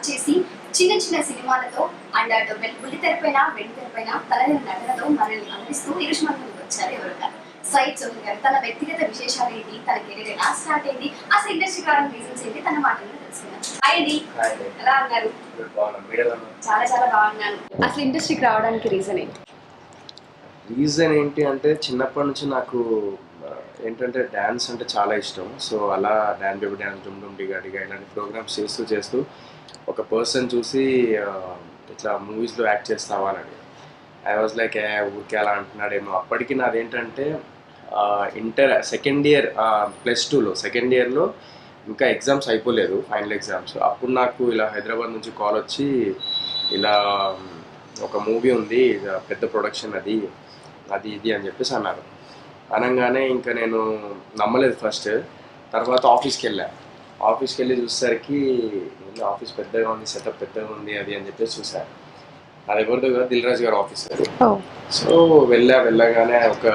వచ్చేసి చిన్న చిన్న సినిమాలతో అండ్ అటు బుల్లి తెరపైన వెండి తెరపైన తనని నటనతో మనల్ని అందిస్తూ ఈరోజు మన ముందుకు వచ్చారు ఎవరు కాదు సైద్ సోహెల్ గారు. తన వ్యక్తిగత విశేషాలు ఏంటి, తన కెరీర్ ఎలా స్టార్ట్ అయింది, అసలు ఇండస్ట్రీ కావడానికి రీజన్స్ ఏంటి, తన మాటల్లో తెలుసుకుందాం. హాయ్ అండి, ఎలా ఉన్నారు? చాలా చాలా బాగున్నాను. అసలు ఇండస్ట్రీకి రావడానికి రీజన్ ఏంటి? రీజన్ ఏంటి అంటే చిన్నప్పటి నుంచి నాకు ఏంటంటే డ్యాన్స్ అంటే చాలా ఇష్టం. సో అలా డ్యాన్స్ బేబీ డ్యాన్స్ డుమ్ డుమ్ డిగా డిగా ఇలాంటి ప్రోగ్రామ్స్ చేస్తూ చేస్తూ ఒక పర్సన్ చూసి ఇట్లా మూవీస్లో యాక్ట్ చేస్తావా అని. ఐ వాజ్ లైక్ ఊరికే అలా అంటున్నాడేమో. అప్పటికి నాదేంటంటే ఇంటర్ సెకండ్ ఇయర్ +2లో సెకండ్ ఇయర్లో ఇంకా ఎగ్జామ్స్ అయిపోలేదు, ఫైనల్ ఎగ్జామ్స్. అప్పుడు నాకు ఇలా హైదరాబాద్ నుంచి కాల్ వచ్చి ఇలా ఒక మూవీ ఉంది, పెద్ద ప్రొడక్షన్ అది ఇది అని చెప్పేసి అన్నారు. అనగానే ఇంకా నేను నమ్మలేదు ఫస్ట్. తర్వాత ఆఫీస్కి వెళ్ళి చూసేసరికి ఆఫీస్ పెద్దగా ఉంది, సెటప్ పెద్దగా ఉంది అది అని చెప్పేసి చూసాను. అది ఎవరిదో కదా, దిల్ రాజు గారు ఆఫీస్ అది. సో వెళ్ళగానే ఒక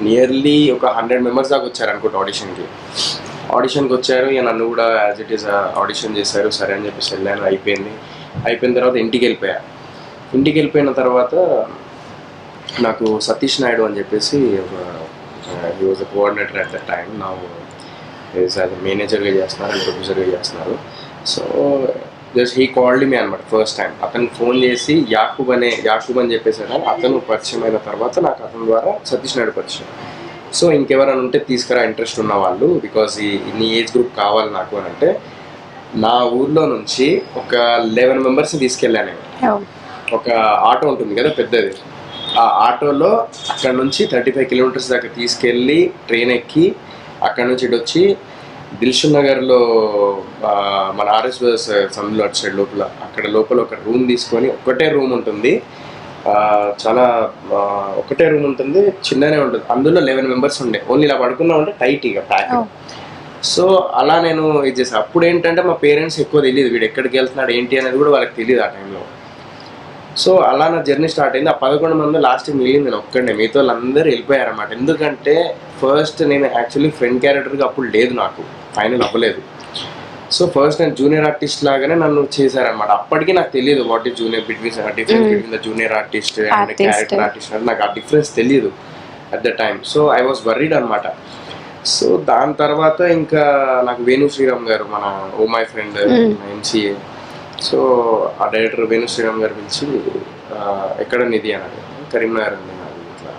నియర్లీ ఒక 100 మెంబర్స్ దాకా వచ్చారు అనుకుంటా ఆడిషన్కి వచ్చారు. ఇక నన్ను కూడా యాజ్ ఇట్ ఈస్ ఆడిషన్ చేశారు. సరే అని చెప్పేసి వెళ్ళాను. అయిపోయిన తర్వాత ఇంటికి వెళ్ళిపోయిన తర్వాత నాకు సతీష్ నాయుడు అని చెప్పేసి he was the coordinator at the time. నా మేనేజర్గా చేస్తున్నారు అండ్ ప్రొడ్యూసర్గా చేస్తున్నారు. So just he called me అనమాట ఫస్ట్ టైం. అతనికి ఫోన్ చేసి యాకూబ్ అని చెప్పేసాడు. అతను పరిచయం అయిన తర్వాత నాకు అతని ద్వారా సతీష్ నాయుడు పరిచయం. సో ఇంకెవరైనా ఉంటే తీసుకురా ఇంట్రెస్ట్ ఉన్న వాళ్ళు, బికాజ్ నీ ఏజ్ గ్రూప్ కావాలి నాకు అని అంటే, నా ఊర్లో నుంచి ఒక 11 మెంబర్స్ని తీసుకెళ్ళాను నేను. ఒక ఆటో ఉంటుంది కదా పెద్దది, ఆ ఆటోలో అక్కడ నుంచి 35 కిలోమీటర్స్ దాకా తీసుకెళ్ళి ట్రైన్ ఎక్కి అక్కడ నుంచి ఇటు వచ్చి దిల్షుక్ నగర్లో మన ఆర్ఎస్ బస్ సందులో అటు సైడ్ లోపల ఒక రూమ్ తీసుకొని, ఒకటే రూమ్ ఉంటుంది, చాలా ఒకటే రూమ్ ఉంటుంది, చిన్ననే ఉంటుంది. అందులో 11 మెంబర్స్ ఉండే. ఓన్లీ ఇలా పడుకున్నా ఉంటే టైట్ ఇక ప్యాక్. సో అలా నేను ఇది చేసాను. అప్పుడు ఏంటంటే మా పేరెంట్స్ ఎక్కువ తెలియదు వీడు ఎక్కడికి వెళ్తున్నాడు ఏంటి అనేది కూడా వాళ్ళకి తెలియదు ఆ టైంలో. సో అలా నా జర్నీ స్టార్ట్ అయింది. ఆ 11 మంది లాస్ట్కి మిగిలింది నేను ఒక్కడే. మిగతా వాళ్ళందరూ వెళ్ళిపోయారన్నమాట. ఎందుకంటే ఫస్ట్ నేను యాక్చువల్లీ ఫ్రెండ్ క్యారెక్టర్గా అప్పుడు లేదు, నాకు ఫైనల్ అవ్వలేదు. సో ఫస్ట్ నేను జూనియర్ ఆర్టిస్ట్ లాగానే నన్ను చేశారనమాట. అప్పటికి నాకు తెలియదు what is difference between the junior artist and character artist అంటే నాకు ఆ డిఫరెన్స్ తెలియదు at the time. So I was worried అనమాట. సో దాని తర్వాత ఇంకా నాకు వేణు శ్రీరామ్ గారు, మన ఓ మై ఫ్రెండ్ MCA, సో ఆ డైరెక్టర్ వేణు శ్రీరామ్ గారు పిలిచి ఎక్కడ నిధి అన్నాడు. కరీంనగర్ అండి నాది ఇట్లా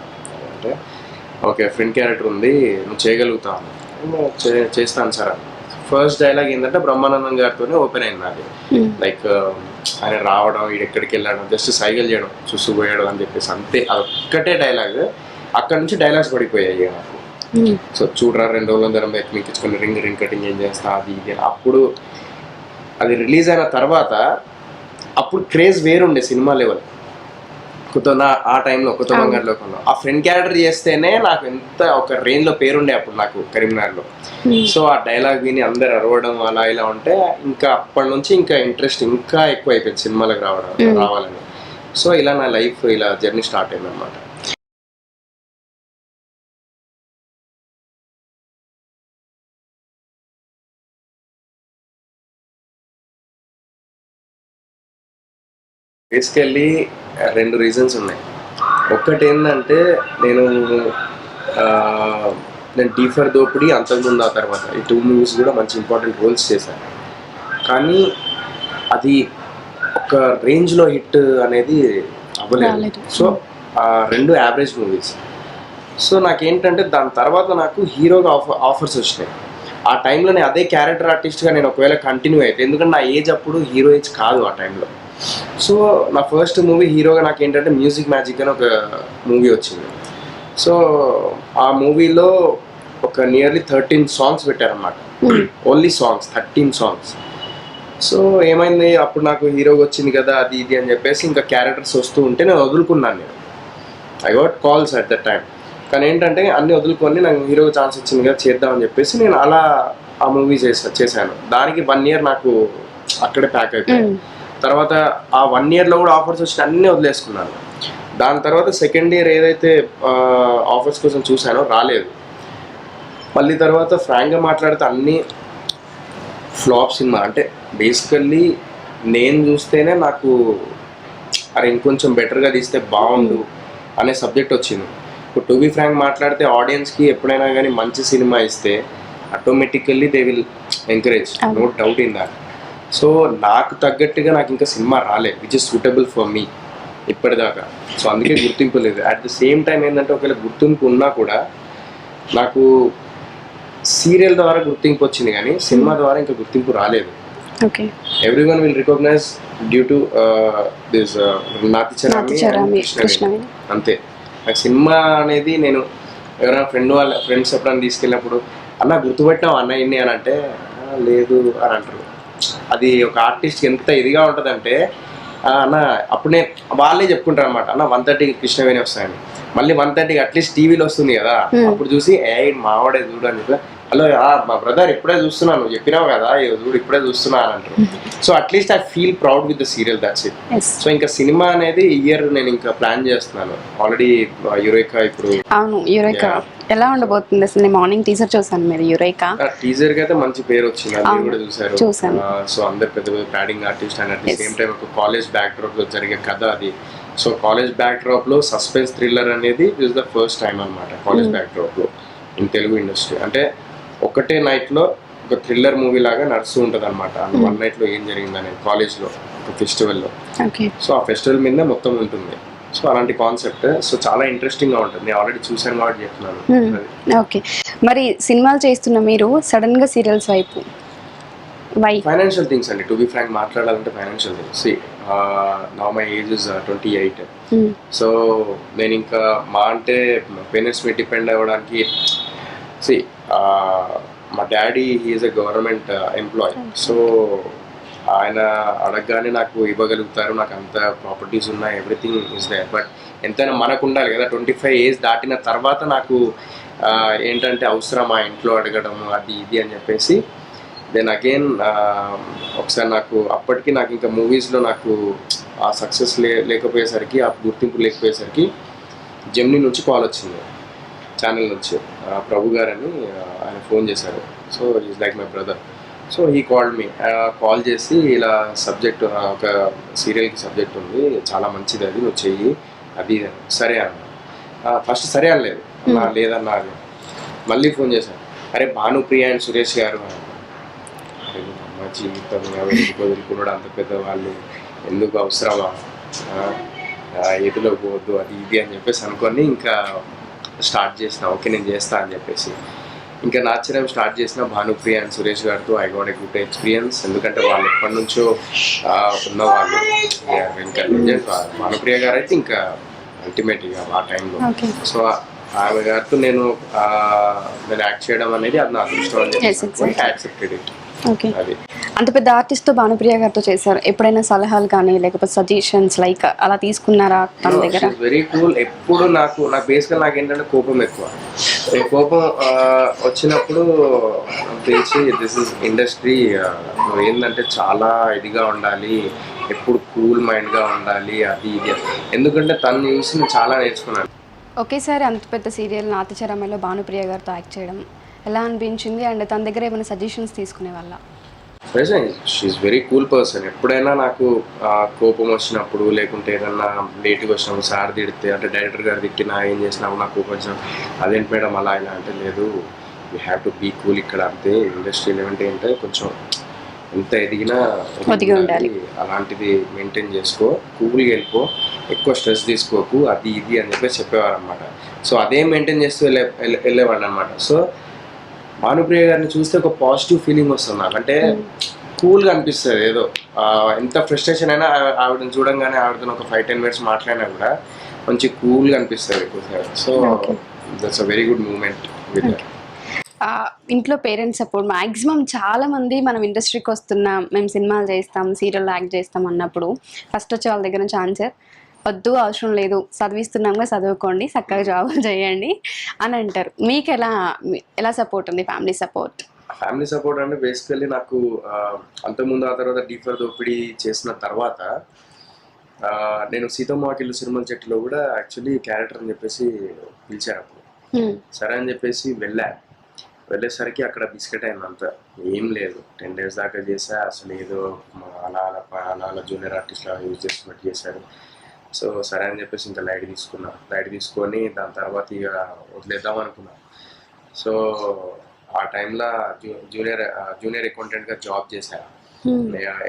అంటే, ఓకే ఫ్రెండ్ క్యారెక్టర్ ఉంది నువ్వు చేయగలుగుతావు. చేస్తాను సార్. ఫస్ట్ డైలాగ్ ఏంటంటే బ్రహ్మానందం గారితోనే ఓపెన్ అయింది నాది. లైక్ ఆయన రావడం, వీడు ఎక్కడికి వెళ్ళడం, జస్ట్ సైకిల్ చేయడం, చూసిపోయాడు అని చెప్పేసి అంతే. అదొక్కటే డైలాగ్. అక్కడ నుంచి డైలాగ్స్ పడిపోయాయి నాకు. సో చూడరా 2 రోజుల దరం ఎక్కించుకొని రింగ్ కటింగ్ ఏం చేస్తా అది ఇది. అప్పుడు అది రిలీజ్ అయిన తర్వాత అప్పుడు క్రేజ్ వేరుండే సినిమా లెవెల్. ఆ టైంలో కొత్త బంగారు లోకంలో ఆ ఫ్రెండ్ క్యారెక్టర్ చేస్తేనే నాకు ఎంత ఒక రేంజ్లో పేరుండే అప్పుడు నాకు కరీంనగర్లో. సో ఆ డైలాగ్ విని అందరు అరవడం అలా ఇలా ఉంటే ఇంకా అప్పటి నుంచి ఇంకా ఇంట్రెస్ట్ ఇంకా ఎక్కువ అయిపోయింది సినిమాలకు రావాలని. సో ఇలా నా లైఫ్ ఇలా జర్నీ స్టార్ట్ అయింది అనమాట. బేసికల్లీ 2 రీజన్స్ ఉన్నాయి. ఒక్కటి ఏంటంటే నేను డీఫర్ దోపిడి అంతకుముందు ఆ తర్వాత ఈ 2 మూవీస్ కూడా మంచి ఇంపార్టెంట్ రోల్స్ చేశాను. కానీ అది ఒక రేంజ్లో హిట్ అనేది అవ్వలేదు. So 2 average movies. సో నాకేంటంటే దాని తర్వాత నాకు హీరోగా ఆఫర్స్ వచ్చినాయి. ఆ టైంలో నేను అదే క్యారెక్టర్ ఆర్టిస్ట్గా నేను ఒకవేళ కంటిన్యూ అయితే, ఎందుకంటే నా ఏజ్ అప్పుడు హీరో ఏజ్ కాదు ఆ టైంలో. సో నా ఫస్ట్ మూవీ హీరోగా నాకు ఏంటంటే మ్యూజిక్ మ్యాజిక్ అని ఒక మూవీ వచ్చింది. సో ఆ మూవీలో ఒక నియర్లీ 13 సాంగ్స్ పెట్టారన్నమాట. Only songs 13 songs. సో ఏమైంది, అప్పుడు నాకు హీరోగా వచ్చింది కదా అది ఇది అని చెప్పేసి ఇంకా క్యారెక్టర్స్ వస్తూ ఉంటే నేను వదులుకున్నాను. I got calls at that time. కానీ ఏంటంటే అన్నీ వదులుకొని నాకు హీరోగా ఛాన్స్ వచ్చింది కదా చేద్దామని చెప్పేసి నేను అలా ఆ మూవీ చేశాను. దానికి 1 year నాకు అక్కడే ప్యాక్ అయిపోయింది. తర్వాత ఆ 1 yearలో కూడా ఆఫర్స్ వచ్చిన అన్నీ వదిలేసుకున్నాను. దాని తర్వాత సెకండ్ ఇయర్ ఏదైతే ఆఫర్స్ కోసం చూశానో రాలేదు. మళ్ళీ తర్వాత ఫ్రాంక్గా మాట్లాడితే అన్నీ ఫ్లాప్ సినిమా. అంటే బేసికల్లీ నేను చూస్తేనే నాకు అరే ఇంకొంచెం బెటర్గా తీస్తే బాగుండు అనే సబ్జెక్ట్ వచ్చింది. ఇప్పుడు టు బి ఫ్రాంక్ మాట్లాడితే ఆడియన్స్కి ఎప్పుడైనా కానీ మంచి సినిమా ఇస్తే automatically they will encourage, no doubt in that. So నాకు తగ్గట్టుగా నాకు ఇంకా సినిమా రాలే which is suitable for me ఇప్పటిదాకా. సో అందుకే గుర్తింపు లేదు. అట్ ద సేమ్ టైం ఏంటంటే ఒకవేళ గుర్తింపు ఉన్నా కూడా నాకు సీరియల్ ద్వారా గుర్తింపు వచ్చింది కానీ సినిమా ద్వారా ఇంకా గుర్తింపు రాలేదు. Okay, everyone will recognize due to this Nathicharami Krishnaveni అంతే. నాకు సినిమా అనేది నేను ఎవరైనా ఫ్రెండ్స్ ఎప్పుడైనా తీసుకెళ్ళినప్పుడు అన్న గుర్తుపెట్టావు అన్నయ్యని అని అంటే లేదు అని అంటారు. అది ఒక ఆర్టిస్ట్కి ఎంత ఇదిగా ఉంటుందంటే అన్న అప్పుడు నేను వాళ్ళే చెప్పుకుంటారు అనమాట, అన్న 1:30కి కృష్ణవేణి వస్తాయని. మళ్ళీ 1:30కి అట్లీస్ట్ టీవీలో వస్తుంది కదా, అప్పుడు చూసి మావాడే చూడు అని చెప్పి హలో మా బ్రదర్ ఇప్పుడే చూస్తున్నాను, నువ్వు చెప్పినావు కదా చూడు ఇప్పుడే చూస్తున్నా అని అంటారు. So at least I feel proud with the serial, that's it. So ఇంకా సినిమా అనేది ఇయర్ నేను ఇంకా ప్లాన్ చేస్తున్నాను. ఆల్రెడీ యురేకా ఇప్పుడు అవును, యురేకా ఎలా ఉండబోతుంది అసలు? నేను మార్నింగ్ టీజర్ చూసాను, మీరు యురేకా టీజర్ కి అయితే మంచి పేరు వచ్చింది, అది కూడా చూసాను. సో అందరు పెద్ద పెద్ద padding artist and at the same time ఒక కాలేజ్ బ్యాక్ డ్రాప్ లో జరిగే కథ అది. సో కాలేజ్ బ్యాక్ డ్రాప్ లో సస్పెన్స్ థ్రిల్లర్ అనేది ఇస్ ద ఫస్ట్ టైం అనమాట కాలేజ్ బ్యాక్ డ్రాప్ లో ఇన్ తెలుగు ఇండస్ట్రీ. అంటే ఒకటే నైట్ లో ఒక థ్రిల్లర్ మూవీ లాగా నడుస్తూ ఉంటుంది అనమాట. వన్ నైట్ లో ఏం జరిగిందనేది కాలేజ్ లో ఒక ఫెస్టివల్ లో. సో ఆ ఫెస్టివల్ మీద మొత్తం ఉంటుంది. సో అలాంటి కాన్సెప్ట్. సో చాలా ఇంట్రెస్టింగ్ గా ఉంటుంది. నేను ఆల్రెడీ చూసాను కాబట్టి చెప్తున్నాను. ఓకే, మరి సినిమాలు చేస్తున్న మీరు సడన్ గా సీరియల్స్ వైపు వై? ఫైనాన్షియల్ థింగ్స్ అండి. టు బి ఫ్రాంక్ మాట్లాడాలంటే ఫైనాన్షియల్ థింగ్స్. నా మై ఏజ్ ఇస్ 28. సో నేను ఇంకా మా అంటే పేరెంట్స్ మీద డిపెండ్ అవ్వడానికి మా daddy he is a government employee. So ఆయన అడగగానే నాకు ఇవ్వగలుగుతారు, నాకు అంత ప్రాపర్టీస్ ఉన్నాయి, ఎవ్రీథింగ్ ఇస్ దేర్. బట్ ఎంతైనా మనకు ఉండాలి కదా. 25 ఏజ్ దాటిన తర్వాత నాకు ఏంటంటే అవసరం ఆ ఇంట్లో అడగడము అది ఇది అని చెప్పేసి దెన్ అగైన్ ఒకసారి నాకు అప్పటికి నాకు ఇంకా మూవీస్లో నాకు ఆ సక్సెస్ లేకపోయేసరికి, ఆ గుర్తింపు లేకపోయేసరికి జెమినీ నుంచి కాల్ వచ్చింది, ఛానల్ నుంచి. ప్రభు గారని ఆయన ఫోన్ చేశారు. So is like my brother. So he called me, call చేసి ఇలా సబ్జెక్ట్ ఒక సీరియల్కి సబ్జెక్ట్ ఉంది, చాలా మంచిది అది, నువ్వు చెయ్యి అది సరే అన్న. ఫస్ట్ సరే అనలేదు, లేదన్నా అది. మళ్ళీ ఫోన్ చేశాను, అరే భానుప్రియ అండ్ సురేష్ గారు. అరే అమ్మ జీవితం వదులుకున్నాడు, అంత పెద్దవాళ్ళు ఎందుకు అవసరమా, ఎదులో పోవద్దు అది ఇది అని చెప్పేసి అనుకొని ఇంకా స్టార్ట్ చేసిన. ఓకే నేను చేస్తా అని చెప్పేసి ఇంకా నాచరం స్టార్ట్ చేసిన భానుప్రియ అండ్ సురేష్ గారితో. I got a good experience. ఎందుకంటే వాళ్ళు ఎప్పటి నుంచో ఉన్నవాళ్ళు, ఇంకా లెజెండ్. భానుప్రియ గారు అయితే ఇంకా అల్టిమేట్ ఇక ఆ టైంలో. సో ఆమె గారితో నేను యాక్ట్ చేయడం అనేది అది నా అదృష్టం అని చెప్పి యాక్సెప్టెడ్ ఇట్. ఓకే, అంత పెద్ద ఆర్టిస్ట్తో భానుప్రియ గారితో చేశారు. ఎప్పుడైనా సలహాలు కానీ లేకపోతే సజెషన్స్ లైక్ అలా తీసుకున్నారా తన దగ్గర? Very cool. ఎప్పుడు నాకు బేసిక్గా నాకు ఏంటంటే కోపం ఎక్కువ. కోపం వచ్చినప్పుడు తెలిసి దిస్ ఇస్ ఇండస్ట్రీ, నువ్వు ఏంటంటే చాలా ఇదిగా ఉండాలి, ఎప్పుడు కూల్ మైండ్గా ఉండాలి అది ఇది. ఎందుకంటే తను చూసి నేను చాలా నేర్చుకున్నాను. ఒకేసారి అంత పెద్ద సీరియల్ నాతిచరామిలో భానుప్రియ గారితో యాక్ట్ చేయడం ఎలా అనిపించింది? అండ్ తన దగ్గర ఏమైనా సజెషన్స్ తీసుకునే వాళ్ళ? She is very cool person. ఎప్పుడైనా నాకు కోపం వచ్చినప్పుడు లేకుంటే ఏదన్నా లేట్గా వచ్చినప్పుడు సార్ తిడితే, అంటే డైరెక్టర్ గారు తిట్టినా ఏం చేసినప్పుడు నాకు కోపం వచ్చిన, అదేంటి మేడం అలా అయినా అంటే, లేదు you have to be cool. ఇక్కడ అంతే ఇండస్ట్రీలో ఏంటంటే కొంచెం ఎంత ఎదిగినా ఉండాలి, అలాంటిది మెయింటైన్ చేసుకో, కూల్గా వెళ్ళిపో, ఎక్కువ స్ట్రెస్ తీసుకోకు అది ఇది అని చెప్పేసి చెప్పేవారు అనమాట. సో అదే మెయింటైన్ చేస్తూ వెళ్ళేవాడు అనమాట. సో భానుప్రియ గారిని చూస్తే ఒక పాజిటివ్ ఫీలింగ్ వస్తుంది నాకు. అంటే కూల్గా అనిపిస్తుంది. ఏదో ఎంత ఫ్రస్ట్రేషన్ అయినా ఆవిడని చూడంగానే ఆవిడతో ఒక 5-10 మినిట్స్ మాట్లాడినా కూడా మంచి కూల్గా అనిపిస్తుంది. So that's a very good moment with. ఇంట్లో పేరెంట్స్ సపోర్ట్ మ్యాక్సిమం చాలా మంది మనం ఇండస్ట్రీకి వస్తున్నాం, మేము సినిమాలు చేస్తాం, సీరియల్ యాక్ట్ చేస్తాం అన్నప్పుడు ఫస్ట్ వచ్చే వాళ్ళ దగ్గర నుంచి ఆన్సర్ వద్దు, అవసరం లేదు, చదివిస్తున్నాంగా చదువుకోండి, చక్కగా జాబులు చేయండి అని అంటారు. మీకు ఎలా సపోర్ట్ ఉంది, ఫ్యామిలీ సపోర్ట్? ఫ్యామిలీ సపోర్ట్ అంటే బేసికల్లీ నాకు అంతకుముందు ఆ తర్వాత డీఫర్ దోపిడీ చేసిన తర్వాత నేను సీతమ్మకిల్లు సినిమా చెట్టులో కూడా యాక్చువల్లీ క్యారెక్టర్ అని చెప్పేసి పిలిచారు. అప్పుడు సరే అని చెప్పేసి వెళ్ళేసరికి అక్కడ బిస్కెట్ అయింది అంతా, ఏం లేదు. 10 days దాకా చేసా, అసలు ఏదో అలా అలా అలా అలా జూనియర్ ఆర్టిస్ట్ లాగా యూజ్ చేస్తున్నట్టు చేశారు. సో సరే అని చెప్పేసి ఇంకా లైట్ తీసుకొని దాని తర్వాత ఇక వదిలేద్దాం అనుకున్నా. సో ఆ టైంలో జూనియర్ అకౌంటెంట్గా జాబ్ చేశాను.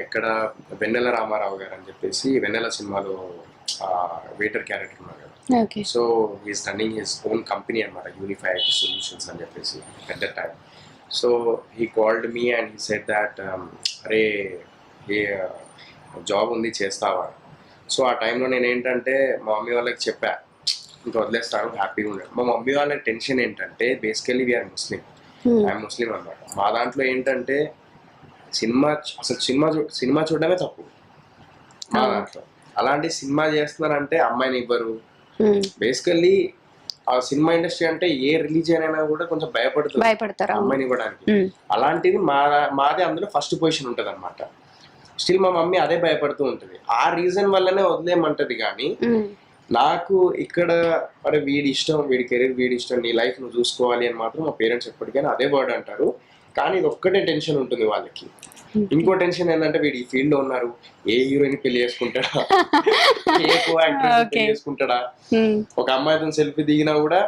ఎక్కడ వెన్నెల రామారావు గారు అని చెప్పేసి వెన్నెల సినిమాలో వెయిటర్ క్యారెక్టర్ ఉన్నారు కదా. So he's running his own company అనమాట, యూనిఫై ఐటీ సొల్యూషన్స్ అని చెప్పేసి at that time. So he called me and he said that అరే ఏ జాబ్ ఉంది చేస్తావా. సో ఆ టైంలో నేను ఏంటంటే మా మమ్మీ వాళ్ళకి చెప్పా, ఇంకా వదిలేస్తాను హ్యాపీగా ఉండదు. మా మమ్మీ వాళ్ళ టెన్షన్ ఏంటంటే బేసికలీ వీఆర్ ముస్లిం, ఐఎమ్ ముస్లిం అనమాట. మా దాంట్లో ఏంటంటే సినిమా చూడడమే తప్పు మా దాంట్లో. అలాంటి సినిమా చేస్తున్నారంటే అమ్మాయిని ఇవ్వరు. బేసికల్లీ ఆ సినిమా ఇండస్ట్రీ అంటే ఏ రిలీజియన్ అయినా కూడా కొంచెం భయపడతారు అమ్మాయిని ఇవ్వడానికి. అలాంటిది మాదే అందులో ఫస్ట్ పొజిషన్ ఉంటుంది అనమాట. స్టిల్ మా మమ్మీ అదే భయపడుతూ ఉంటుంది. ఆ రీజన్ వల్లనే వదిలేయమంటది. కానీ నాకు ఇక్కడ మరి వీడి ఇష్టం, వీడి కెరీర్ వీడి ఇష్టం, నీ లైఫ్ నువ్వు చూసుకోవాలి అని మాత్రం మా పేరెంట్స్ ఎప్పటికైనా అదే వర్డ్ అంటారు. కానీ ఇది ఒక్కటే టెన్షన్ ఉంటుంది వాళ్ళకి. ఇంకో టెన్షన్ ఏంటంటే వీడు ఈ ఫీల్డ్ లో ఉన్నారు, ఏ హీరోయిన్ పెళ్లి చేసుకుంటాడా, ఏ కో యాక్టర్ పెళ్లి చేసుకుంటాడా. ఒక అమ్మాయితో సెల్ఫీ దిగినా కూడా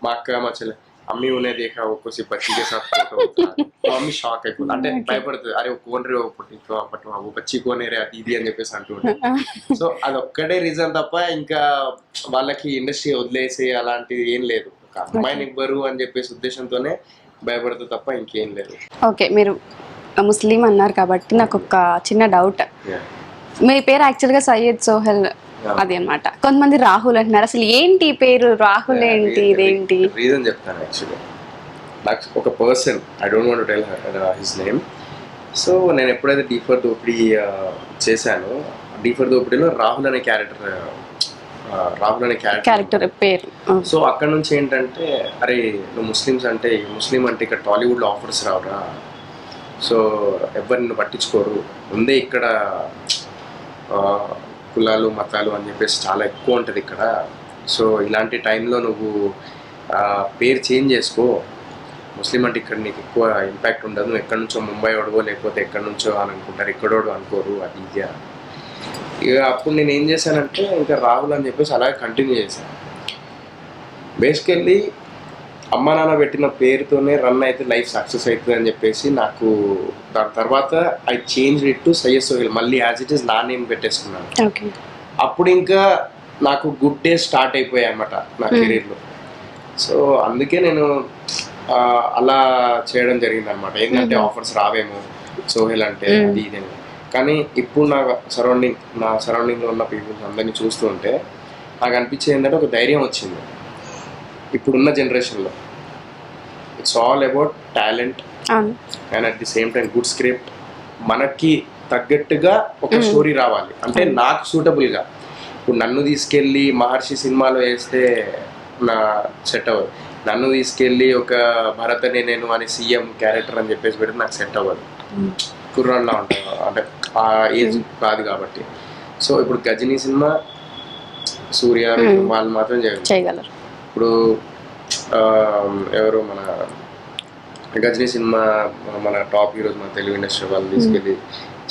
మా అక్క మా చెల్లె అమ్మి ఉనే దేఖా ఒక్కోసి బచ్చికే సాత్ ఫోటో, మమ్మీ షాక్ అయిపోతుంది. అంటే భయపడుతుంది, అరే కోన్ రే బచ్చి కోనే రే అది ఇది అని చెప్పేసి అంటుంటే. సో అదొక్కటే రీజన్ తప్ప ఇంకా వాళ్ళకి ఇండస్ట్రీ వదిలేసి అలాంటిది ఏం లేదు. ఒక అమ్మాయిని ఇవ్వరు అని చెప్పేసి ఉద్దేశంతోనే భయపడుతూ తప్ప ఇంకేం లేదు. ఓకే, మీరు ముస్లిం అన్నారు కాబట్టి నాకు ఒక చిన్న డౌట్. మీ పేరు యాక్చువల్గా సయ్యద్ సోహెల్ అది అన్నమాట. కొంతమంది రాహుల్ అంటున్నారు. అసలు ఏంటి పేరు రాహుల్ ఏంటి, ఇదేంటి రీజన్ చెప్తాను. యాక్చువల్లీ నాకు ఒక person, I don't want to tell his name. So నేను ఎప్పుడైతే డీఫర్ దోపిడీ చేశానో, డీఫర్ దోపిడీలో రాహుల్ అనే క్యారెక్టర్ పేరు. సో అక్కడ నుంచి ఏంటంటే అరే నువ్వు ముస్లిం అంటే ఇక్కడ టాలీవుడ్లో ఆఫర్స్ రావురా, సో ఎవరిని పట్టించుకోరు, ముందే ఇక్కడ కులాలు మతాలు అని చెప్పేసి చాలా ఎక్కువ ఉంటుంది ఇక్కడ. సో ఇలాంటి టైంలో నువ్వు పేరు చేంజ్ చేసుకో, ముస్లిం అంటే ఇక్కడ నీకు ఎక్కువ ఇంపాక్ట్ ఉండదు, నువ్వు ఎక్కడి నుంచో ముంబై వాడుకో లేకపోతే ఎక్కడి నుంచో అని అనుకుంటారు, ఎక్కడోడు అనుకోరు అది ఇదే. ఇక అప్పుడు నేను ఏం చేశానంటే ఇంకా రాహుల్ అని చెప్పేసి అలాగే కంటిన్యూ చేశాను. బేసికల్లీ అమ్మ నాన్న పెట్టిన పేరుతోనే రన్ అయితే లైఫ్ సక్సెస్ అవుతుంది అని చెప్పేసి నాకు దాని తర్వాత I change it to Syed Sohel, మళ్ళీ యాజ్ ఇట్ ఈస్ నా నేమ్ పెట్టేసుకున్నాను. అప్పుడు ఇంకా నాకు గుడ్ డేస్ స్టార్ట్ అయిపోయాయి అన్నమాట నా కెరీర్లో. సో అందుకే నేను అలా చేయడం జరిగింది అనమాట. ఏంటంటే ఆఫర్స్ రావేమో సోహెల్ అంటే అది ఇదేమో. కానీ ఇప్పుడు నా సరౌండింగ్లో ఉన్న పీపుల్స్ అందరినీ చూస్తూ ఉంటే నాకు అనిపించేది ఏంటంటే ఒక ధైర్యం వచ్చింది. ఇప్పుడున్న జనరేషన్లో it's all about talent and at the same time good script. మనకి తగ్గట్టుగా ఒక స్టోరీ రావాలి, అంటే నాకు సూటబుల్గా. ఇప్పుడు నన్ను తీసుకెళ్ళి మహర్షి సినిమాలో వేస్తే నా సెట్ అవ్వదు, నన్ను తీసుకెళ్ళి ఒక భరత్ అనే నేను అని సీఎం క్యారెక్టర్ అని చెప్పేసి పెడితే నాకు సెట్ అవ్వదు, కుర్రాళ్ళ ఉంటాను, అంటే ఆ ఏజ్ కాదు కాబట్టి. సో ఇప్పుడు గజనీ సినిమా సూర్య వాళ్ళు మాత్రం చేయగలరు. ఇప్పుడు ఎవరు మన గజనీ సినిమా మన టాప్ హీరోస్ మన తెలుగు ఇండస్ట్రీ వాళ్ళు తీసుకెళ్ళి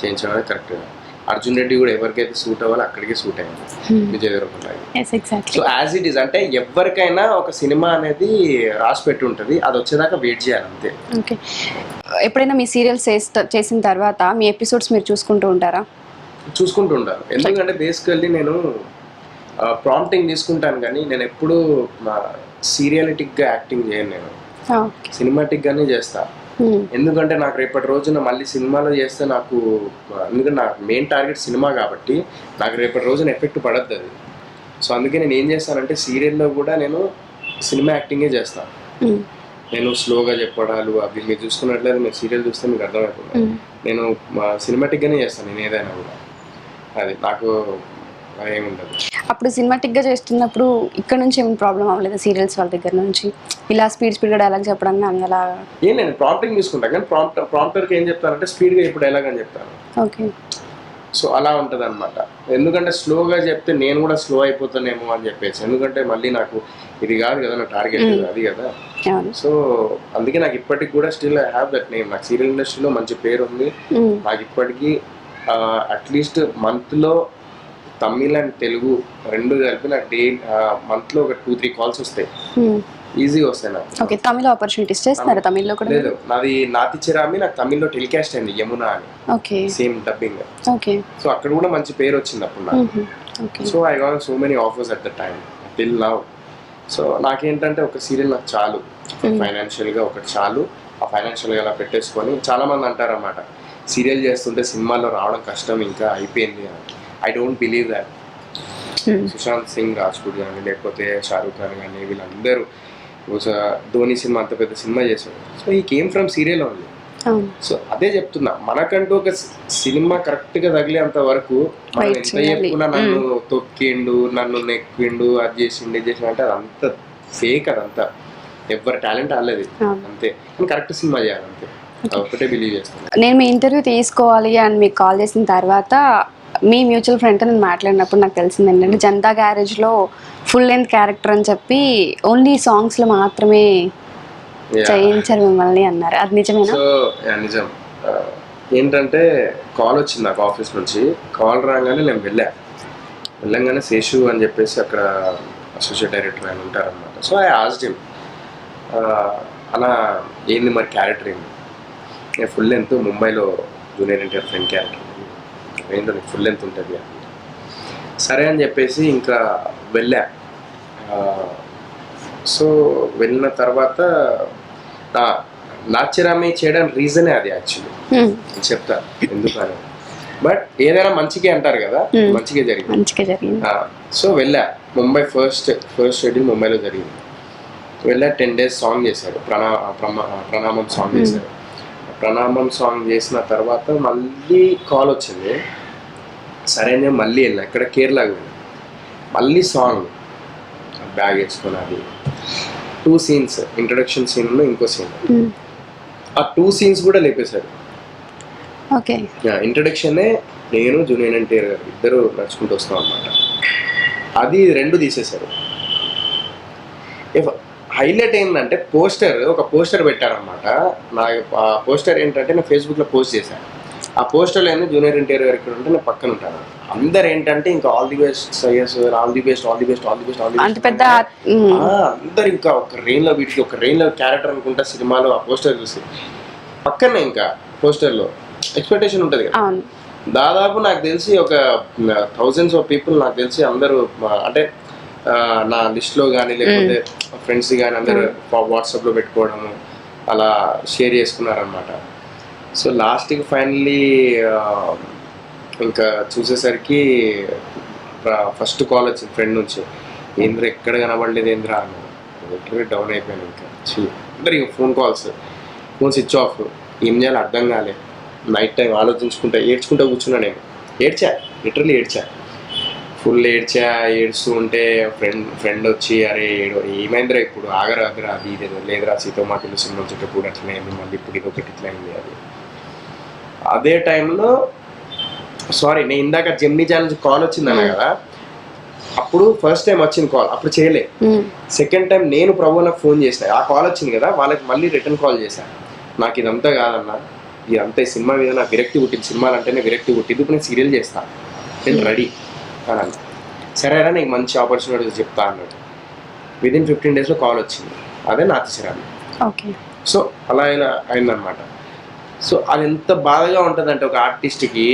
చేయించడం అనేది కరెక్ట్. అర్జున్ రెడ్డి కూడా ఎవరికైతే సూట్ అవ్వాలో అక్కడికే సూట్ అయింది, Vijay Deverakonda. So as it is, అంటే ఎవరికైనా ఒక సినిమా అనేది రాసి పెట్టి ఉంటుంది, అది వచ్చేదాకా వెయిట్ చేయాలి అంతే. ఓకే, ఎప్పుడైనా మీ సీరియల్స్ చేసిన తర్వాత మీ ఎపిసోడ్స్ మీరు చూసుకుంటూ ఉంటారా? చూసుకుంటూ ఉంటాను, ఎందుకంటే బేసికల్లీ నేను ప్రాంప్టింగ్ తీసుకుంటాను, కానీ నేను ఎప్పుడు సీరియాలిటిక్గా యాక్టింగ్ చేయను. నేను సినిమాటిక్గానే చేస్తాను. ఎందుకంటే నాకు రేపటి రోజున మళ్ళీ సినిమాలో చేస్తే నాకు, ఎందుకంటే నాకు మెయిన్ టార్గెట్ సినిమా కాబట్టి నాకు రేపటి రోజున ఎఫెక్ట్ పడద్దు అది. సో అందుకే నేను ఏం చేస్తానంటే సీరియల్లో కూడా నేను సినిమా యాక్టింగే చేస్తాను. నేను స్లోగా చెప్పడాలు అవి మీరు చూసుకున్నట్లయితే మీరు సీరియల్ చూస్తే మీకు అర్థమవుతుంది. నేను సినిమాటిక్గానే చేస్తాను నేను ఏదైనా కూడా, అది నాకు ఏముండదు. అప్పుడు సినిమాటిక్గా చేస్తున్నప్పుడు ఇక్కడ నుంచి ఏమైనా ప్రాబ్లం అవ్వలేదు సీరియల్స్ వాళ్ళ దగ్గర నుంచి? ఇలా స్పీడ్గా డైలాగ్ చెప్పడం కానీ అలా నేను ప్రాంప్టింగ్ తీసుకుంటాను, కానీ ప్రాంప్టర్కి ఏం చెప్తానంటే స్పీడ్గా ఇప్పుడు డైలాగ్ అని చెప్తాను. ఓకే, సో అలా ఉంటుంది అనమాట. ఎందుకంటే స్లోగా చెప్తే నేను కూడా స్లో అయిపోతానేమో అని చెప్పేసి, ఎందుకంటే మళ్ళీ నాకు ఇది కాదు కదా నా టార్గెట్, అది కదా. సో అందుకే నాకు ఇప్పటికి కూడా still I have that name. నాకు సీరియల్ ఇండస్ట్రీలో మంచి పేరు ఉంది. నాకు ఇప్పటికీ అట్లీస్ట్ మంత్లో తమిళ్ అండ్ తెలుగు రెండు కలిపి నాకు మంత్లో ఒక 2-3 కాల్స్ వస్తాయి, ఈజీగా వస్తాయి నాకు. ఓకే, తమిళ ఆపర్చునిటీస్ చేస్తారా? తమిళ్లో కూడా లేదు, నాది నాతి చిరామి నాకు తమిళ్లో టెలికాస్ట్ అయింది, యమున అని. Okay, same dubbing. Okay, so అక్కడ కూడా మంచి పేరు వచ్చింది అప్పుడు నాకు. So I got so many offers at the time till now. So నాకేంటంటే ఒక సీరియల్ నాకు చాలు, ఫైనాన్షియల్గా ఒకటి చాలు. ఆ ఫైనాన్షియల్గా అలా పెట్టేసుకొని, చాలా మంది అంటారు అన్నమాట సీరియల్ చేస్తుంటే సినిమాలో రావడం కష్టం, ఇంకా అయిపోయింది అని. I don't believe that. Sushant Singh Rajput కానీ లేకపోతే షారూక్ ఖాన్ కానీ వీళ్ళందరూ ధోని సినిమా అంత పెద్ద సినిమా చేశాడు. సో ఈ came from serial only. So అదే చెప్తున్నా, మనకంటూ ఒక సినిమా కరెక్ట్గా తగిలేంత వరకు మనం ఎంత చెప్పుకున్నా నన్ను తొక్కిండు, నన్ను నెక్కిండు, అది చేసిండు, ఇది చేసిండు అంటే అదంతా ఫేక్. అదంతా ఎవరి టాలెంట్ ఆడలేదు అంతే, కానీ కరెక్ట్ సినిమా చేయాలి అంతే. ఒకటే బిలీవ్ చేస్తాను. నేను మీ ఇంటర్వ్యూ తీసుకోవాలి అని మీకు కాల్ చేసిన తర్వాత మీ మ్యూచువల్ ఫ్రెండ్తో నేను మాట్లాడినప్పుడు నాకు తెలిసింది ఏంటంటే జనతా గ్యారేజ్లో ఫుల్ లెంత్ క్యారెక్టర్ అని చెప్పి ఓన్లీ సాంగ్స్లో మాత్రమే చేయించారు మిమ్మల్ని అన్నారు, అది నిజమేనా? సో నిజం. ఏంటంటే కాల్ వచ్చింది నాకు ఆఫీస్ నుంచి. కాల్ రాగానే నేను వెళ్ళంగానే శేషు అని చెప్పేసి అక్కడ అసోసియేట్ డైరెక్టర్ ఆయన ఉంటారనమాట. సో ఐ ఆస్క్డ్ హిమ్, అలా ఏంది మరి క్యారెక్టర్ ఏంది? నేను ఫుల్ లెంత్ ముంబైలో జూనియర్ ఎన్టీఆర్ ఫ్రెండ్ క్యారెక్టర్ ఏంటో నీకు ఫుల్ లెంత్ ఉంటుంది అని. సరే అని చెప్పేసి ఇంకా వెళ్ళా. సో వెళ్ళిన తర్వాత నాచిరామి చేయడానికి రీజనే అది యాక్చువల్లీ చెప్తా ఎందుకని. బట్ ఏదైనా మంచిగా అంటారు కదా, మంచిగా జరిగింది. సో వెళ్ళా ముంబై, ఫస్ట్ షెడ్యూల్ ముంబైలో జరిగింది. వెళ్ళా 10 days సాంగ్ చేశారు, ప్రణామం సాంగ్ చేశారు. ప్రణామం సాంగ్ చేసిన తర్వాత మళ్ళీ కాల్ వచ్చింది. సరే నేను మళ్ళీ వెళ్ళా, ఇక్కడ కేరళకి వెళ్ళా. మళ్ళీ సాంగ్ బ్యాగ్ వేసుకుని అది 2 scenes, ఇంట్రొడక్షన్ సీన్ ఇంకో సీన్. ఆ 2 scenes కూడా లేపేశారు. ఓకే, ఇంట్రొడక్షనే నేను జూనియర్ ఎన్టీఆర్ గారు ఇద్దరు నడుచుకుంటూ వస్తాం అన్నమాట. అది 2 తీసేశారు. హైలైట్ ఏంటంటే ఒక పోస్టర్ పెట్టారనమాట. నా పోస్టర్ ఏంటంటే నేను ఫేస్బుక్లో పోస్ట్ చేశాను. ఆ పోస్టర్లో ఏంటంటే జూనియర్ ఎన్టీఆర్ గారు ఇక్కడ ఉంటే నేను పక్కన ఉంటాను. అందరు ఏంటంటే ఇంకా ఆల్ ది బెస్ట్ సయ్యస్, all the best, all the best, all the best, all the best. అందరు ఇంకా ఒక రెయిన్లో వీటికి ఒక రెయిన్లో క్యారెక్టర్ అనుకుంటా సినిమాలో. ఆ పోస్టర్ చూసి పక్కనే ఇంకా పోస్టర్లో ఎక్స్పెక్టేషన్ ఉంటుంది కదా. దాదాపు నాకు తెలిసి ఒక thousands of people నాకు తెలిసి అందరూ అంటే నా లిస్ట్లో కానీ లేకపోతే ఫ్రెండ్స్ కానీ అందరూ వాట్సాప్లో పెట్టుకోవడము అలా షేర్ చేసుకున్నారనమాట. సో లాస్ట్కి ఫైనల్లీ ఇంకా చూసేసరికి ఫస్ట్ కాల్ వచ్చింది ఫ్రెండ్ నుంచి, ఏంద్ర ఎక్కడ కనబడలేదు ఏంద్రా అన్నాడు. వెంటనే డౌన్ అయిపోయాను. ఇంకా అందరు ఇక ఫోన్ స్విచ్ ఆఫ్. ఏం చేయాలో అర్థం కాలే. నైట్ టైం ఆలోచించుకుంటా ఏడ్చుకుంటా కూర్చున్నా. నేను లిటరల్లీ ఏడ్చా, ఫుల్ ఏడుస్తూ ఉంటే ఫ్రెండ్ వచ్చి, అరే ఏమైందిరా ఇప్పుడు ఆగరాదురా, అది ఇది లేదురా సీతోమాటిలో సినిమా చుట్టూ అట్లనే అయింది, మళ్ళీ ఇప్పుడు ఇది ఒకటి ఇట్లా అయింది. అది అదే టైంలో నేను ఇందాక జెమినీ ఛానల్ కాల్ వచ్చిందన్నా కదా, అప్పుడు ఫస్ట్ టైం వచ్చింది కాల్, అప్పుడు చేయలే. సెకండ్ టైం నేను ప్రభువులకు ఫోన్ చేసిన, ఆ కాల్ వచ్చింది కదా, వాళ్ళకి మళ్ళీ రిటర్న్ కాల్ చేశాను. నాకు ఇదంతా కాదన్నా, ఇదంతా ఈ సినిమా మీద నాకు విరక్తి పుట్టింది, సినిమాలు అంటేనే విరక్తి పుట్టింది, ఇప్పుడు నేను సీరియల్ చేస్తాను, నేను రెడీ అని అన్నా. సరేరా నీకు మంచి ఆపర్చునిటీ చెప్తా అన్నాడు. విదిన్ 15 days కాల్ వచ్చింది, అదే నాతిశరామి. సో అలా అయిందనమాట. సో అది ఎంత బాధగా ఉంటుంది అంటే ఒక ఆర్టిస్ట్కి,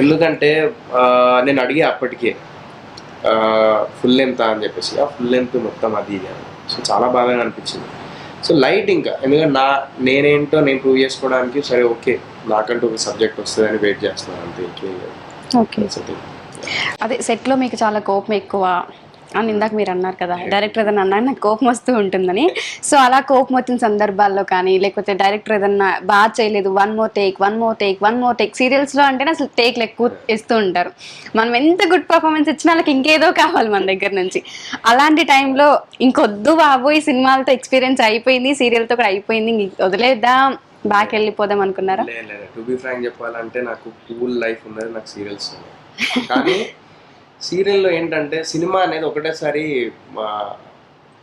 ఎందుకంటే నేను అడిగే అప్పటికే ఫుల్ లెంత్ అని చెప్పేసి, ఆ ఫుల్ లెంత్ మొత్తం అది. సో చాలా బాగా అనిపించింది. సో లైట్ ఇంకా, ఎందుకంటే నేనేంటో నేను ప్రూవ్ చేసుకోవడానికి సరే ఓకే నాకంటూ ఒక సబ్జెక్ట్ వస్తుందని వెయిట్ చేస్తున్నాను అంతే. అదే సెట్లో మీకు చాలా కోపం ఎక్కువ అని ఇందాక మీరు అన్నారు కదా, డైరెక్టర్ ఏదైనా అన్నా నాకు కోపం వస్తూ ఉంటుందని. సో అలా కోపం వచ్చిన సందర్భాల్లో కానీ, లేకపోతే డైరెక్టర్ ఏదన్నా బాగా చేయలేదు, వన్ మోర్ టేక్ సీరియల్స్లో అంటేనే అసలు టేక్లు ఎక్కువ ఇస్తూ ఉంటారు. మనం ఎంత గుడ్ పర్ఫార్మెన్స్ ఇచ్చినా వాళ్ళకి ఇంకేదో కావాలి మన దగ్గర నుంచి. అలాంటి టైంలో ఇంకొద్దు బాబు, ఈ సినిమాలతో ఎక్స్పీరియన్స్ అయిపోయింది, సీరియల్తో కూడా అయిపోయింది, వదిలేద్దాం బ్యాక్ వెళ్ళిపోదాం అనుకున్నారా? లేదు, టు బి ఫ్రాంక్ చెప్పాలంటే నాకు కూల్ లైఫ్ ఉన్నది, నాకు సీరియల్స్ ఉన్నాయి. కానీ సీరియల్లో ఏంటంటే సినిమా అనేది ఒకటేసారి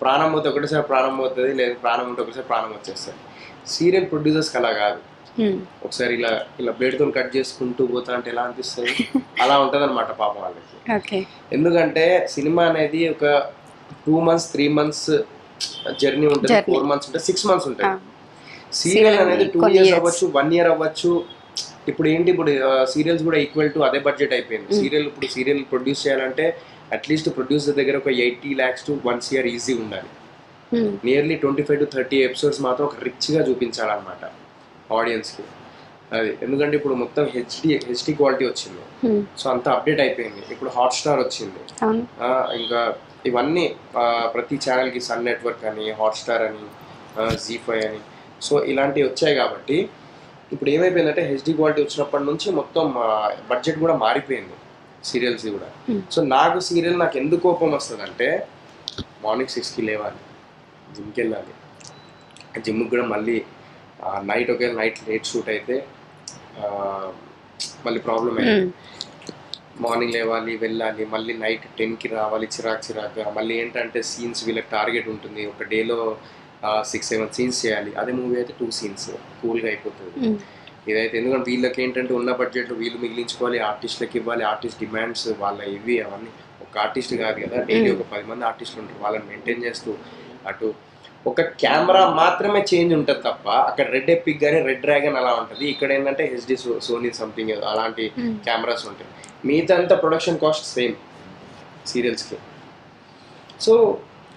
ప్రాణం పోతే ఒకటేసారి ప్రాణం పోతుంది, లేదా ప్రాణం ఉంటే ఒకటేసారి ప్రాణం వచ్చేస్తుంది. సీరియల్ ప్రొడ్యూసర్స్కి అలా కాదు. ఒకసారి ఇలా ఇలా బ్లేడ్తో కట్ చేసుకుంటూ పోతా అంటే ఎలా అనిపిస్తుంది, అలా ఉంటుంది అనమాట పాపం వాళ్ళకి. ఎందుకంటే సినిమా అనేది ఒక 2 months 3 months జర్నీ ఉంటుంది, 4 months ఉంటుంది, 6 months ఉంటుంది. సీరియల్ అనేది 2 years అవ్వచ్చు, 1 year అవ్వచ్చు. ఇప్పుడు ఏంటి, ఇప్పుడు సీరియల్స్ కూడా ఈక్వల్ టు అదే బడ్జెట్ అయిపోయింది. ఇప్పుడు సీరియల్ ప్రొడ్యూస్ చేయాలంటే అట్లీస్ట్ ప్రొడ్యూసర్ దగ్గర ఒక 80 lakhs to 1 crore ఈజీ ఉండాలి. నియర్లీ 25 to 30 episodes మాత్రం ఒక రిచ్గా చూపించాలన్నమాట ఆడియన్స్కి. అది ఎందుకంటే ఇప్పుడు మొత్తం హెచ్డి క్వాలిటీ వచ్చింది, సో అంతా అప్డేట్ అయిపోయింది. ఇప్పుడు హాట్స్టార్ వచ్చింది, ఇంకా ఇవన్నీ ప్రతి ఛానల్కి సన్ నెట్వర్క్ అని, హాట్స్టార్ అని, జీ5 అని, సో ఇలాంటివి వచ్చాయి. కాబట్టి ఇప్పుడు ఏమైపోయిందంటే హెచ్డి క్వాలిటీ వచ్చినప్పటి నుంచి మొత్తం బడ్జెట్ కూడా మారిపోయింది సీరియల్స్ కూడా. సో నాకు ఎందుకు కోపం వస్తుంది అంటే మార్నింగ్ 6కి లేవాలి, జిమ్కి వెళ్ళాలి, జిమ్కి కూడా మళ్ళీ నైట్ ఒకవేళ నైట్ లేట్ షూట్ అయితే మళ్ళీ ప్రాబ్లం అయ్యింది. మార్నింగ్ లేవాలి, వెళ్ళాలి, మళ్ళీ నైట్ 10కి రావాలి, చిరాకుగా. మళ్ళీ ఏంటంటే సీన్స్ వీళ్ళకి టార్గెట్ ఉంటుంది, ఒక డేలో 6-7 scenes చేయాలి. అదే మూవీ అయితే 2 scenes కూల్గా అయిపోతుంది. ఇదైతే ఎందుకంటే వీళ్ళకి ఏంటంటే ఉన్న బడ్జెట్ వీళ్ళు మిగిలించుకోవాలి, ఆర్టిస్ట్లకు ఇవ్వాలి, ఆర్టిస్ట్ డిమాండ్స్ వాళ్ళ ఇవి అవన్నీ. ఒక ఆర్టిస్ట్ కాదు కదా, డైలీ ఒక 10 మంది ఆర్టిస్టులు ఉంటారు, వాళ్ళని మెయింటైన్ చేస్తూ అటు ఒక కెమెరా మాత్రమే చేంజ్ ఉంటుంది తప్ప అక్కడ రెడ్ ఎపిక్ కానీ రెడ్ డ్రాగన్ అలా ఉంటుంది. ఇక్కడ ఏంటంటే హెచ్డి సోనీ సంథింగ్ అలాంటి కెమెరాస్ ఉంటాయి. మిగతా అంతా ప్రొడక్షన్ కాస్ట్ సేమ్ సీరియల్స్కి. సో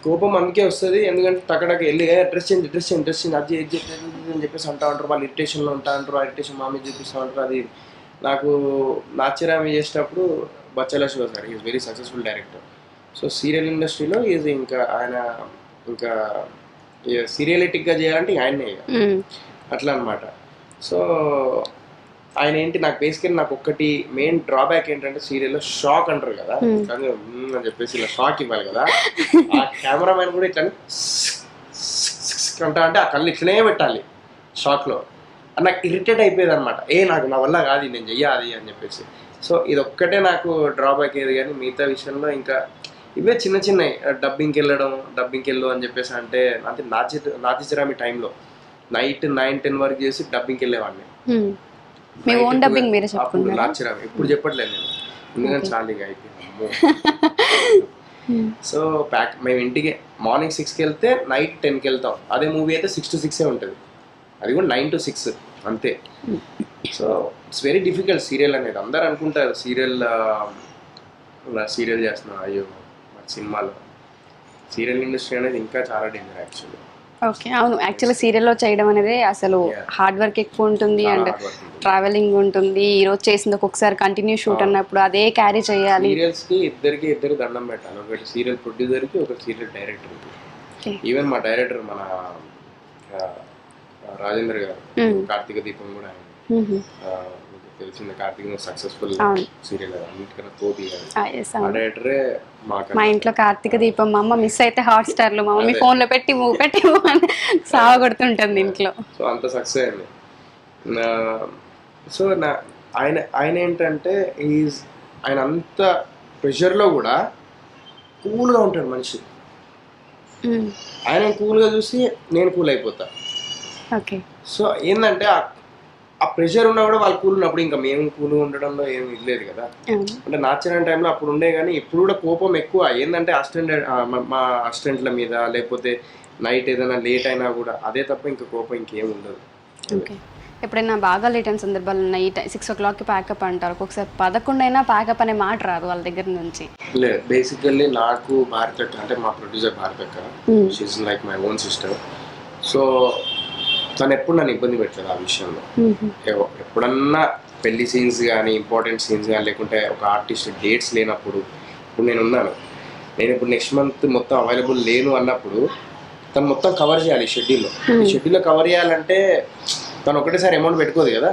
కోపం అందుకే వస్తుంది, ఎందుకంటే టక్కడకి వెళ్ళి డ్రెస్ చేంజ్ అది అని చెప్పేసి అంటూ ఉంటారు. వాళ్ళు ఇరిటేషన్లో ఉంటా అంటారు, ఆ ఇరిటేషన్ మా మీద చూపిస్తూ ఉంటారు. అది నాకు నాచ్యరామి చేసేటప్పుడు బచ్చల Shiva sir is very successful director. So serial ఇండస్ట్రీలో ఈజ్ ఇంకా ఆయన ఇంకా సీరియలిటిక్గా చేయాలంటే ఆయనే అట్లా అనమాట. సో ఆయన ఏంటి నాకు బేసికలీ నాకు ఒక్కటి మెయిన్ డ్రాబ్యాక్ ఏంటంటే సీరియల్లో షాక్ అంటారు కదా, కానీ అని చెప్పేసి ఇలా షాక్ ఇవ్వాలి కదా. ఆ కెమెరామెన్ కూడా ఇట్లా అంటా అంటే ఆ కళ్ళు ఇట్లనే పెట్టాలి షాక్లో. నాకు ఇరిటేట్ అయిపోయేది అనమాట, నాకు నా వల్ల కాదు, నేను చెయ్యాలి అని చెప్పేసి. సో ఇది ఒక్కటే నాకు డ్రాబ్యాక్ ఏది, కానీ మిగతా విషయంలో ఇంకా ఇవే చిన్న డబ్బింగ్కి వెళ్ళు అని చెప్పేసి అంటే నాతిచరామి టైంలో నైట్ 9-10 వరకు చేసి డబ్బింగ్కి వెళ్ళేవాడిని. అప్పుడు నాతిచరామి ఎప్పుడు చెప్పట్లేదు నేను, ఎందుకంటే చాలా ఇక అయిపోయింది. సో మేము ఇంటికి మార్నింగ్ 6కి వెళ్తే నైట్ 10కి వెళ్తాం. అదే మూవీ అయితే 6 to 6 ఉంటుంది, అది కూడా 9 to 6 అంతే. So it's very difficult serial అనేది. అందరు అనుకుంటారు సీరియల్ చేస్తున్నా, అయ్యో సినిమాలో సీరియల్ ఇండస్ట్రీ అనేది ఇంకా చాలా డేంజర్ యాక్చువల్లీ. ఓకే, అవును. యాక్చువల్లీ సీరియల్లో చేయడం అనేది అసలు హార్డ్ వర్క్ ఎక్కువ ఉంటుంది, అండ్ ట్రావెలింగ్ ఉంటుంది. ఈ రోజు చేసింది ఒక్కొక్కసారి కంటిన్యూ షూట్ అన్నప్పుడు అదే క్యారీ చేయాలి. సీరియల్స్కి ఇద్దరు దండం పెట్టాలి, ఒకటి సీరియల్ ప్రొడ్యూసర్కి, ఒకటి సీరియల్ డైరెక్టర్కి. ఈవెన్ మా డైరెక్టర్ మన రాజేంద్ర గారు, కార్తీక దీపం కూడా ఆయన తెలిసింది. కార్తీక్ సక్సెస్ఫుల్ సీరియల్ అన్నిటికన్నా తోటి ఆ డైరెక్టరే. మా ఇంట్లో కార్తీక దీపం మా అమ్మ మిస్ అయితే హాట్స్టార్ లో మా మమ్మీ ఫోన్ లో పెట్టి అని సాగొడుతుంటుంది ఇంట్లో. సో అంత సక్సెస్ అయింది. సో ఆయన ఏంటంటే ఆయన అంత ప్రెషర్లో కూడా కూల్గా ఉంటాడు మనిషి. ఆయన కూల్గా చూసి నేను కూల్ అయిపోతా. సో ఏంటంటే ఆ ప్రెషర్ ఉన్నా కూడా వాళ్ళు కూల్ ఉన్నప్పుడు ఇంకా మేము కూల్ ఉండడంలో ఏమి ఇవ్వలేదు కదా. అంటే నాచిన టైంలో అప్పుడు ఉండే, కానీ ఇప్పుడు కూడా కోపం ఎక్కువ. ఏంటంటే మా అసిస్టెంట్ల మీద, లేకపోతే నైట్ ఏదైనా లేట్ అయినా కూడా అదే తప్ప ఇంకా కోపం ఇంకేం ఉండదు. ఎప్పుడైనా బాగా లేట్ అయిన సందర్భాలు ఉన్నాయి, 6 o'clockకి ప్యాకప్ అంటారు, ఒక్కొక్కసారి 11 అయినా ప్యాకప్ అనే మాట రాదు వాళ్ళ దగ్గర నుంచి. లేదు, బేసికల్లీ నాకు భారతక్క అంటే మా ప్రొడ్యూసర్ భారతక్క, she's like my own sister. So తను ఎప్పుడు నన్ను ఇబ్బంది పెట్టలేదు ఆ విషయంలో. ఎప్పుడన్నా పెళ్లి సీన్స్ కానీ, ఇంపార్టెంట్ సీన్స్ కానీ, లేకుంటే ఒక ఆర్టిస్ట్ డేట్స్ లేనప్పుడు, ఇప్పుడు నేను ఇప్పుడు నెక్స్ట్ మంత్ మొత్తం అవైలబుల్ లేను అన్నప్పుడు తను మొత్తం కవర్ చేయాలి షెడ్యూల్లో కవర్ చేయాలంటే తను ఒకటేసారి అమౌంట్ పెట్టుకోదు కదా.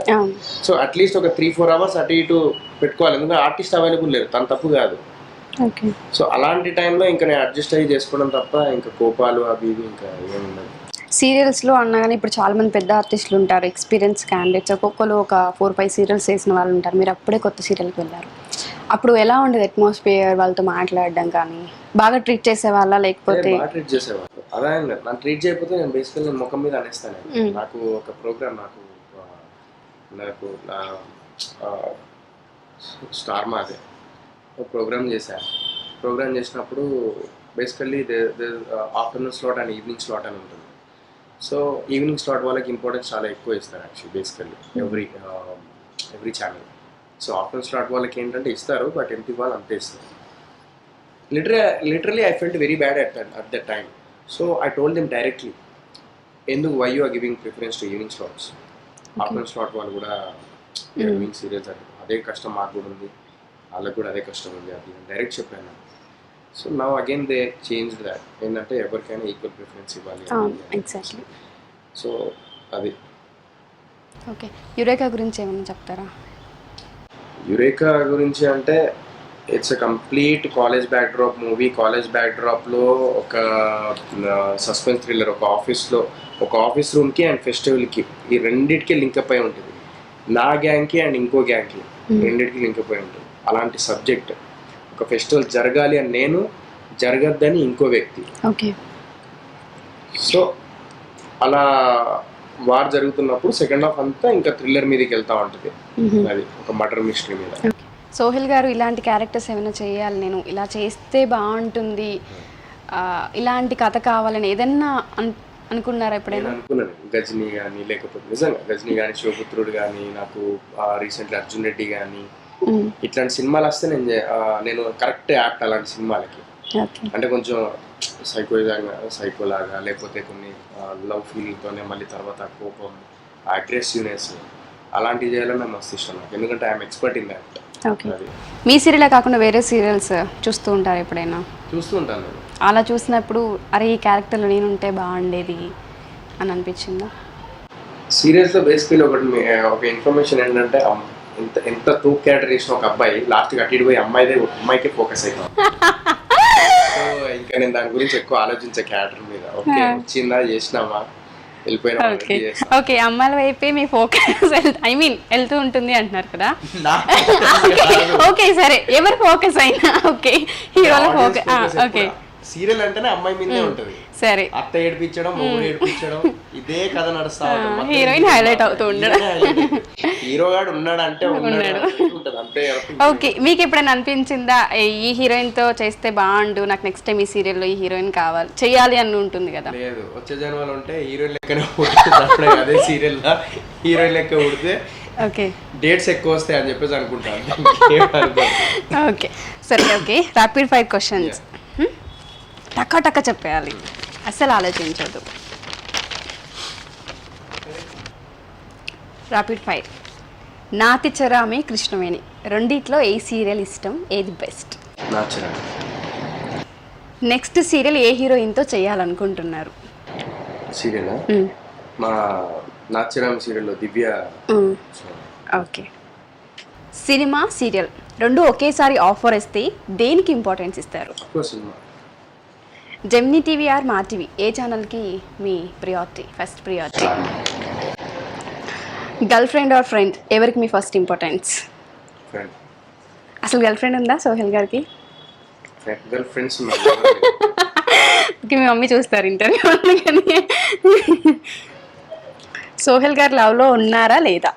సో అట్లీస్ట్ ఒక 3-4 hours అటు ఇటు పెట్టుకోవాలి, ఎందుకంటే ఆర్టిస్ట్ అవైలబుల్ లేదు, తను తప్పు కాదు. సో అలాంటి టైంలో ఇంకా నేను అడ్జస్ట్ అయ్యి చేసుకోవడం తప్ప ఇంకా కోపాలు అవి ఇవి ఇంకా ఏముండదు. సీరియల్స్లో అన్నగానే ఇప్పుడు చాలా మంది పెద్ద ఆర్టిస్టులు ఉంటారు, ఎక్స్పీరియన్స్ క్యాండిడేట్స్, ఒక్కొక్కరు ఒక 4-5 సీరియల్స్ చేసిన వాళ్ళు ఉంటారు. మీరు అప్పుడే కొత్త సీరియల్కి వెళ్ళారు. అప్పుడు ఎలా ఉండేది అట్మాస్ఫియర్, వాళ్ళతో మాట్లాడడం కానీ? బాగా ట్రీట్ చేసేవాళ్ళ లేకపోతే? బాగా ట్రీట్ చేసేవాళ్ళు. అదే నన్ను ట్రీట్ చేయకపోతే నేను బేసికల్ నేను ముఖం మీద అనేస్తాను. నాకు ఒక ప్రోగ్రామ్ నాకు స్టార్ మాదే ఒక ప్రోగ్రామ్ చేశాను. ప్రోగ్రామ్ చేసినప్పుడు basically afternoon slot and evening slot అని ఉంటుంది. సో ఈవినింగ్ స్లాట్ వాళ్ళకి ఇంపార్టెన్స్ చాలా ఎక్కువ ఇస్తారు actually basically every channel. So afternoon slot వాళ్ళకి ఏంటంటే ఇస్తారు, బట్ ఎంత ఇవ్వాలి అంతే ఇస్తారు. Literally, I felt very bad at that time. So I told them directly, why you are giving preference to evening slots? Afternoon slot వాళ్ళు కూడా evening serials అంటే అదే కష్టం మాకు కూడా ఉంది, వాళ్ళకి కూడా అదే కష్టం ఉంది, అది డైరెక్ట్ చెప్పాను. So now again they change that, ఏంటంటే ఎవరికైనా ఈక్వల్ ప్రిఫరెన్స్ ఇవ్వాలి. ఎగ్జాక్ట్లీ. సో అది. ఓకే, యురేకా గురించి ఏమైనా చెప్తారా? యురేకా గురించి అంటే it's a complete college backdrop movie. College బ్యాక్డ్రాప్లో ఒక సస్పెన్స్ థ్రిల్లర్, ఒక ఆఫీస్ రూమ్కి అండ్ ఫెస్టివల్కి, ఈ రెండింటికి లింకప్ అయి ఉంటుంది. నా గ్యాంగ్కి అండ్ ఇంకో గ్యాంగ్కి రెండింటికి లింకప్ అయి ఉంటుంది. అలాంటి సబ్జెక్ట్. ఒక ఫెస్టివల్ జరగాలి అని నేను, జరగద్దని ఇంకో వ్యక్తి. ఓకే. సో అలా వార్ జరుగుతున్నప్పుడు సెకండ్ హాఫ్ అంతా ఇంకా థ్రిల్లర్ మీదకి వెళ్తూ ఉంటుంది. అది ఒక మర్డర్ మిస్టరీ మీద. సోహెల్ గారు ఇలాంటి క్యారెక్టర్స్ ఏమైనా చేయాలి, నేను ఇలా చేస్తే బాగుంటుంది, ఇలాంటి కథ కావాలని ఏదన్నా అనుకున్నారా ఎప్పుడైనా? అనుకున్నాను. గజనీ కానీ, లేకపోతే నిజంగా గజనీ కానీ, శివపుత్రుడు కానీ, నాకు రీసెంట్లీ అర్జున్ రెడ్డి కానీ, ఇట్లాంటి సినిమాలు వస్తే నేను కరెక్ట్ యాక్ట్ అలాంటి సినిమాలకి. అంటే కొంచెం సైకోలాగా, లేకపోతే కొన్ని లవ్ ఫీలింగ్తోనే మళ్ళీ తర్వాత కోపం, అగ్రెసివ్నెస్, అలాంటివి చేయాలని నాకు మస్తు ఇష్టం నాకు, ఎందుకంటే I'm expert in that. Okay. మీ సీరియలే కాకుండా వేరే సీరియల్స్ చూస్తూ ఉంటారు ఎప్పుడైనా? చూస్తూ ఉంటాను. అలా చూసినప్పుడు అరే ఈ క్యారెక్టర్లో నేను ఉంటే బాగుండేది అని అనిపించిందా? సీరియల్స్లో బేసికలీ ఒక ఇన్ఫర్మేషన్ ఏంటంటే, ఎంత టూ క్యారెక్టర్ చేసిన ఒక అబ్బాయి లాస్ట్కి అటు ఇటు పోయి అమ్మాయికే ఫోకస్ అవుతాం. సో ఇంకా నేను దాని గురించి ఎక్కువ ఆలోచించే క్యారెక్టర్ మీద. ఓకే, వచ్చిందా, చేసినామా, వెళ్ళిపోయినా. ఓకే, అమ్మాయిల వైపే మీ ఫోకస్ వెళ్తూ ఉంటుంది అంటున్నారు కదా. ఓకే, సరే, ఎవరు ఫోకస్ అయినా ఓకే, హీరోల ఫోకస్. ఓకే, సీరియల్ అంటేనే అమ్మాయి మీదే ఉంటుంది. సరే, అత్త ఏడిపించడం, మొగుడు ఏడిపించడం, ఇదే కథ నడుస్తా ఉంటుంది. హీరోయిన్ హైలైట్ అవుతూ ఉండడం. హీరో గాడు ఉన్నాడంటే ఉన్నాడు అంతే. ఓకే, మీకు ఎప్పుడైనా అనిపించిందా ఈ హీరోయిన్ తో చేస్తే బాగుండు, నాకు నెక్స్ట్ టైం ఈ సీరియల్లో ఈ హీరోయిన్ కావాలి, చెయ్యాలి అని ఉంటుంది కదా? లేదు, వచ్చే జన్మలో ఉంటే హీరోయిన్ లెక్కనే పుట్టినప్పుడే అదే సీరియల్లో హీరోయిన్ లెక్క పుడితే ఓకే డేట్స్ ఎక్కువ వస్తాయి అని చెప్పేసి అనుకుంటాను. ఓకే, సరే. ఓకే, ర్యాపిడ్ ఫైర్ క్వశ్చన్స్, టక్క టక్క చెప్పేయాలి, అస్సలు ఆలోచించదు. Rapid fire. నాతి చరామి, కృష్ణవేణి, రెండిట్లో ఏ సీరియల్ ఇష్టం, ఏది బెస్ట్? నెక్స్ట్ సీరియల్ ఏ హీరోయిన్తో చేయాలనుకుంటున్నారు? సీరియల్ మా నాచరామి సీరియల్లో దివ్య. ఓకే. సినిమా, సీరియల్ రెండు ఒకేసారి ఆఫర్ ఇస్తే దేనికి ఇంపార్టెన్స్ ఇస్తారు? Cinema. Gemini TV or Maa TV, ఏ ఛానల్కి మీ priority, first priority? Girl friend or friend, ఎవరికి మీ ఫస్ట్ ఇంపార్టెన్స్? అసలు గర్ల్ ఫ్రెండ్ ఉందా సోహెల్ గారికి? గర్ల్ ఫ్రెండ్స్ మీ మమ్మీ చూస్తారు ఇంటర్వ్యూ అందుకని. సోహెల్ గారు లవ్లో ఉన్నారా లేదా?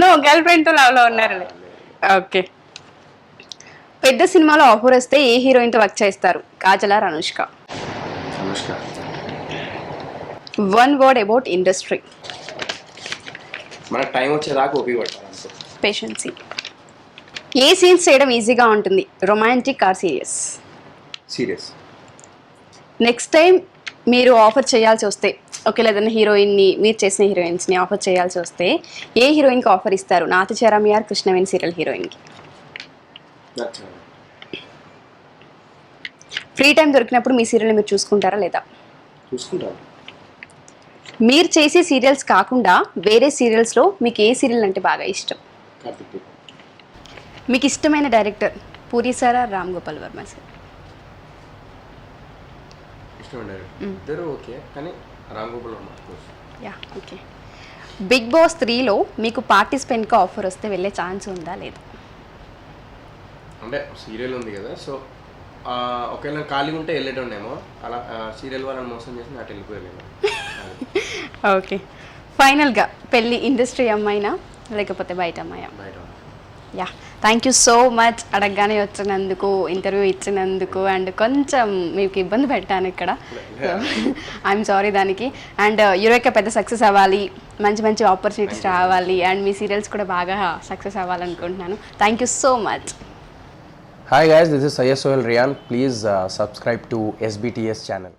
నో, గర్ల్ ఫ్రెండ్తో లవ్లో ఉన్నారా లేదా? ఓకే. పెద్ద సినిమాలో ఆఫర్ వస్తే ఏ హీరోయిన్తో వర్క్ చేస్తారు, Kajal or Anushka? One word about industry. మనకు టైం వచ్చేదాకా ఉపయోగపడతారు. పేషెన్సీ. ఏ సీన్స్ చేయడం ఈజీగా ఉంటుంది, romantic or serious? Serious. Next time మీరు ఆఫర్ చేయాల్సి వస్తే, ఒకవేళ ఏదైనా హీరోయిన్ని, మీరు చేసిన హీరోయిన్స్ని ఆఫర్ చేయాల్సి వస్తే ఏ హీరోయిన్కి ఆఫర్ ఇస్తారు, నాతి చరామి ఆర్ కృష్ణవేణి సీరియల్ హీరోయిన్కి? ఫ్రీ టైం దొరికినప్పుడు మీ సీరియల్ని మీరు చూసుకుంటారా లేదా? చూసుకుంటాను. మీరు చేసే సీరియల్స్ కాకుండా వేరే సీరియల్స్లో మీకు ఏ సీరియల్ అంటే బాగా ఇష్టం? కార్తిక్. మీకు ఇష్టమైన director Puri sir or Ram Gopal Varma sir? Krishna director ఇద్దరు ఓకే, కానీ Ram Gopal Varma course. Yeah okay. Big Boss 3లో మీకు పార్టిసిపెంట్గా ఆఫర్ వస్తే వెళ్ళే ఛాన్స్ ఉందా లేదు? అంటే సీరియల్ ఉంది కదా, సో ఒకవేళ ఖాళీగా ఉంటే వెళ్ళేటోనేమో, అలా సీరియల్ వాళ్ళని మోసం చేసి నాకు వెళ్ళిపోయలేము. ఓకే. ఫైనల్గా పెళ్ళి ఇండస్ట్రీ అమ్మాయినా లేకపోతే బయట అమ్మాయా? బయట yeah, thank you so much అడగగానే వచ్చినందుకు, ఇంటర్వ్యూ ఇచ్చినందుకు, అండ్ కొంచెం మీకు ఇబ్బంది పెట్టాను ఇక్కడ, ఐఎమ్ సారీ దానికి. అండ్ యూరోకా పెద్ద సక్సెస్ అవ్వాలి, మంచి మంచి ఆపర్చునిటీస్ రావాలి, అండ్ మీ సీరియల్స్ కూడా బాగా సక్సెస్ అవ్వాలనుకుంటున్నాను. Thank you so much. Hi guys, this is Sayed Sohail Riyan. Please subscribe to SBTS channel.